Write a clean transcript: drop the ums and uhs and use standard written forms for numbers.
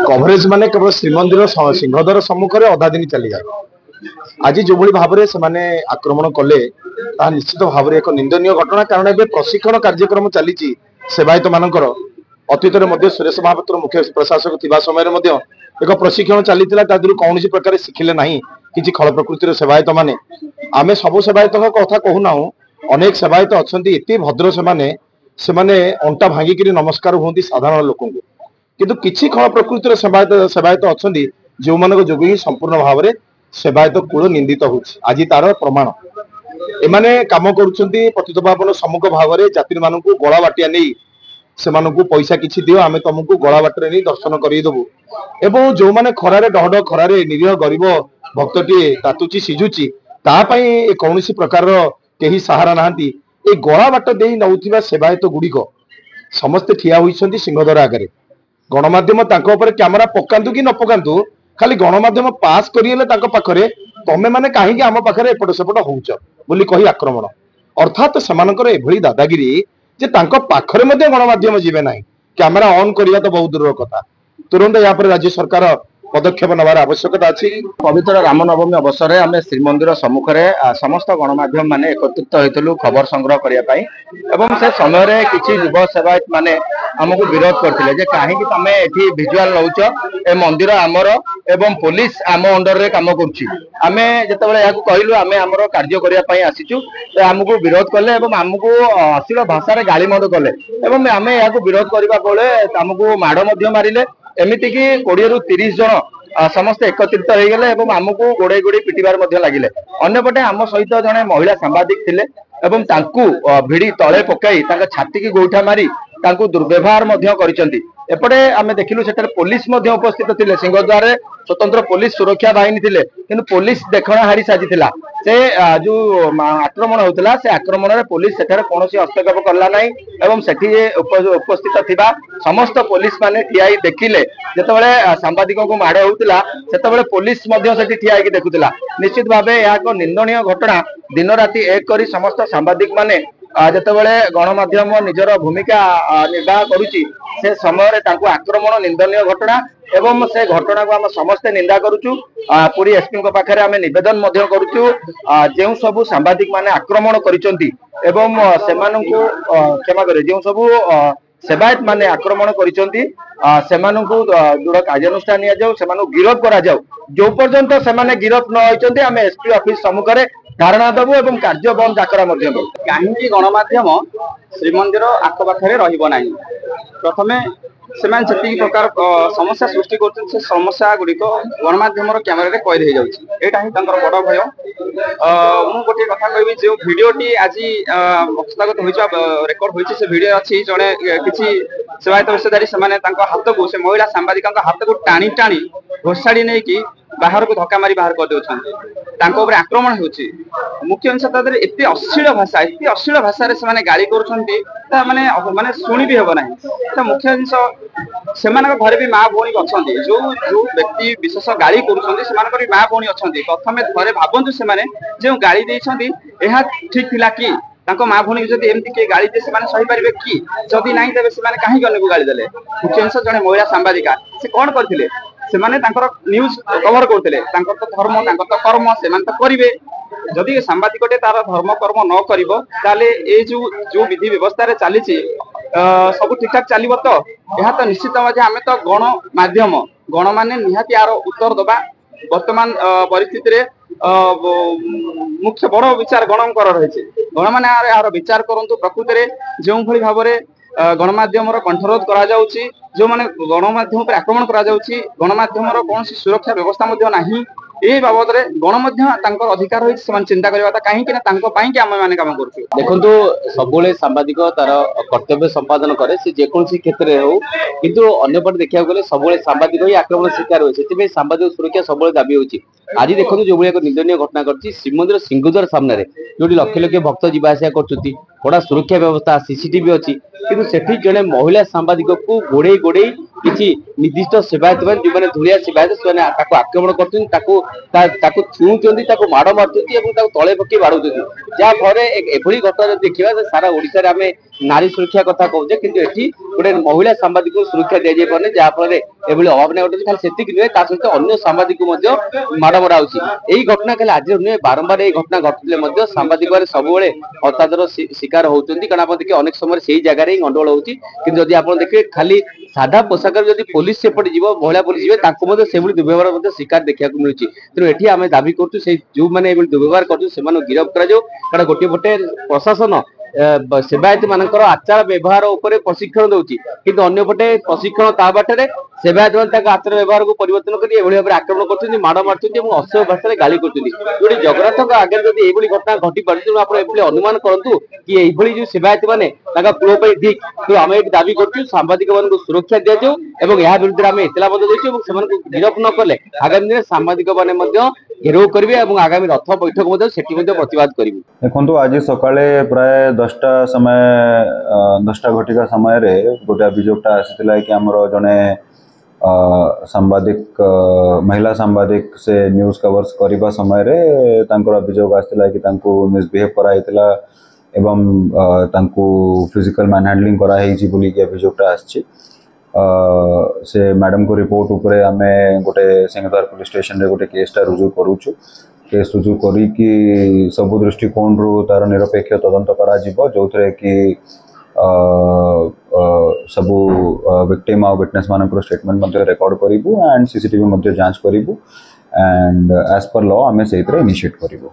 Coverage माने केवल श्रीमंदिर सिंहद्वार सम्मुखें अधा दिन चली जाए। आज जो भाव में से आक्रमण कले निश्चित भाव में एक निंदनीय घटना। कारण ए प्रशिक्षण कार्यक्रम चली सेवायत मानकर अतीत सुरेश महापात्र मुख्य प्रशासक थिबा समय एक प्रशिक्षण चली कौन प्रकार शिखिले ना कि खल प्रकृतिर सेवायत माने आमे सब सेवायत कथा कहूना अनेक सेवायत अच्छा एत भद्र से अंटा भांगिक नमस्कार हमें साधारण लोक किंतु किसी खल प्रकृतिर सेवायत अच्छा जो मान जो ही संपूर्ण भाव में सेवायत कूल निंदित हो आज तार प्रमाण एमाने काम करुछंती पतितपावन सम्मुख भाव में यात्री मान गला बाटिया नहीं से पैसा किसी दियो आमे तुमको गला बाटर नहीं दर्शन करदेबू एवं जो मैंने खरारे डहड खरारे निरीह गरीब भक्तटी तातुची सिझुची तापाई कौन प्रकार कहीं सहारा नहांती ए गला बाट दे नौथिबा सेवायत गुड़िक समस्ते ठिया होइछंती सिंहद्वार आगे गणमाध्यम कैमेरा पकातु कि न पकातु खाली गणमाध्यम पास करें तमें मैंने कहीं आम पाखे एपट सेपट होच बोली कही आक्रमण अर्थात से दादागिरी जे पाखरे गणमाध्यम जीवे ना कैमेरा ऑन करवा तो बहुत दूर कथा तुरंत यहाँ पर राज्य सरकार पदक्षेप नवार आवश्यकता अच्छी। पवित्र रामनवमी अवसर में आम श्रीमंदिर सम्मुख में समस्त गणमाध्यम माने एकत्रित होइतलु खबर संग्रह करने से समय किसी युव सेवायत माने आमको विरोध करते कहीं तुम ये भिजुआल नौच ए मंदिर आमर एवं पुलिस आम अंडर रे काम करें जिते कहलु आम आमर कार्य करने आसीचु आमको विरोध कले आमको अश्लील भाषा गाड़ी मद कले आम यहाँ विरोध करने बेले आमको माड़ मारे एमती कि 20 ରୁ 30 जन समस्ते एकत्रित हो गले आमको गोड़े गोड़े पिटिबार लगिले अन्यपटे आम सहित जड़े महिला सांबादिक थिले एवं तांकु भिड़ी तले पकाई छाती की गोईठा मारी दुर्व्यवहार करिसेंती। एपटे आम देखिलु सेठारे पुलिस उपस्थित थिले सिंहद्वार स्वतंत्र पुलिस सुरक्षा बाहिनी थिले किंतु पुलिस देखणा हारी साजिथिला से जो आक्रमण होता से आक्रमण में पुलिस सेठारे कौनसी हस्तक्षेप करला नहीं एवं सेठी उपस्थित थिबा समस्त पुलिस माने ठियाई देखिले जेतेबेले सांबादिक को माड़ होउतिला सेतेबेले पुलिस सेठी ठियाई देखुतिला। निश्चित भाव यह एक निंदनीय घटना दिन राति एक करी समस्त सांबादिक माने जेतेबेले गणमाध्यम निजर भूमिका निर्वाह करुची से समय आक्रमण निंदनीय घटना एवं से घटना को आम समस्ते निंदा करुचु। पुरी एसपी पाखे आम नवेदन करुचु जो सब सांबादिक माने आक्रमण करिसेंती एवं सेमानंकु क्षमा करे जो सब सेवायत माने आक्रमण करिसेंती सेमानंकु दृढ़ कार्यानुष्ठान निया जाऊ सेमानंकु गिरफ करा जाऊ जो पर्यंत सेमाने गिरफ न होइचंती आम एसपी ऑफिस सम्मुख में धारणा देबू एवं कार्य बंद डाकरा कहीं गणमाध्यम श्रीमंदिर आखपाखे रहिबो नाही प्रथमे से प्रकार समस्या सृष्टि कर समस्या गुड़िक गणमाध्यम कैमेरा कैद हो जाटा ही बड़ भय। मु गोटे कथा कहि जो भिडटी आज हस्तगत रेकर्ड होती भिडियो अच्छी जड़े किसी सेवायत पेशादारी से हाथ को से महिला सांबादिक हाथ को टाणी टाणी घोषाड़ी नहीं कि बाहर को धक्का मारी बाहर कर आक्रमण हो मुख्य अंश एत अश्लील भाषा से गाड़ी कर माने शुणी भी हम ना तो मुख्य जिनस से घर भी माँ भौणी अच्छा जो जो व्यक्ति विशेष गाड़ी कर माँ भौणी अच्छा प्रथम थे भावतु से जो गाड़ी देती ठीक थिला कि माँ भौणी जब एमती किए गाड़ी दे से सही पारे कि जदि ना देवे से कहीं अन्य को गाड़ी देले मुख्य अंश जड़े महिला सांबादिका से कौन करते न्यूज कवर करते तो धर्म तो कर्म से तो करेंगे जदि सांबादिकटे तार धर्म कर्म न कर जो विधि व्यवस्था चली सब ठीक ठाक चलो तो यह तो निश्चित आम तो गणमाध्यम गण मान निहाती यार उत्तर दबा वर्तमान परिस्थिति मुख्य बड़ विचार गणकर रही गण मान यार विचार करूँ प्रकृति जो भाव में गणमाध्यम कंठरोध करा जो माने गणमाध्यम पर आक्रमण करा गणमाध्यम कौन सुरक्षा व्यवस्था नहीं ये बाबद गणमाध्यम अधिकार रही चिंता करवा कहीं आम मैंने कम कर देखो सब सांबादिक तार कर्तव्य संपादन करे से जेकोसी क्षेत्र में हो किंतु अन्यपटे देखा गले सब सांबादिक ही आक्रमण शिकार हुए से सांबादिक सुरक्षा सब दाबी होती आज देखो जो एक निंदनीय घटना कर श्रीमंदिर सिंहद्वार सामने जो लक्ष लक्ष भक्त जावास कर कड़ा सुरक्षा व्यवस्था सीसीटीवी अच्छी किंतु सेठी जने महिला सांबादिक को गोड़े गोड़े किसी निर्दिष्ट सेवायत जो मैंने धुलिया सेवायत से आक्रमण कर छुँच माड़ मार्च तले पकड़ बाड़ू जहाँफल एभली घटना देखा सारा ओडिशा आम नारी सुरक्षा कथा कहे कि गोटे महिला सांबादिक को सुरक्षा दि जाए पारे जहाँफल एभली अभाव घटे खाली से नुहे सहित अन्य सांबादिक माड़ मरा यही घटना खाली आज नुहे बारंबार यही घटना घटुले सांबादिक सब अत्याचार शिकार होती कारण आप देखिए अनेक समय से जगह ही गंडगोल होती कि आप देखिए खाली साधा पोशाक जब पुलिस सेपटे जीव महिला पुलिस जीवे से दुर्व्यवहार शिकार देखा मिलूँ तेणु ये आम दाबी करूँ जो मैंने दुर्व्यवहार कर गिरफ्त कर गोटे पटे प्रशासन सेवायत मानकर आचार व्यवहार उपर प्रशिक्षण दौर किंतु अन्य पटे प्रशिक्षण ता बाटे सेवायत मान आचार व्यवहार को परिवर्तन कर भाव आक्रमण कर माड़ मार्च असह्य भाषा गाली कर जगन्नाथ आगे जब ये घटना घटी पारे तेणु आप अनुमान करूँ कि ये जो सेवायत मैंने कूल ठीक तो आम ये दाबी कर सांबादिक मान सुरक्षा दि जाऊ यह विरुद्ध आम इतला देचु गिरफ्त न कले आगामी दिन सांबादिक मैंने घेराव करेंगे आगामी रथ बैठक से प्रतिवाद करेंगे। देखो आज सकाळे प्राय 10टा समय 10टा घटिका समय रे गोटे अभियोगटा आसीथिला कि हमर जने सांबादिक महिला सांबादिक से न्यूज कवर्स करबा समय रे तांकर अभियोग आसीथिला कि तांको मिसबिहेव कराइथिला एवं तांको फिजिकल मैनहैंडलिंग करा हेछि बोली कि अभियोगटा आछि से मैडम को रिपोर्ट उपरे आमे गोटे सिंहद्वार पुलिस स्टेशन रे गोटे केसटा रुजु करूछु केस रुजु करी कि सब दृष्टिकोण रु तार निरपेक्ष तदंत करा जिवो जोथरे कि सब विक्टिम आ विटनेस मानकर स्टेटमेंट मध्ये रिकॉर्ड करिवु एंड सीसीटीवी मध्ये जांच करिवु एंड एज पर लॉ आमे सेइतरे इनिशिएट करिवु।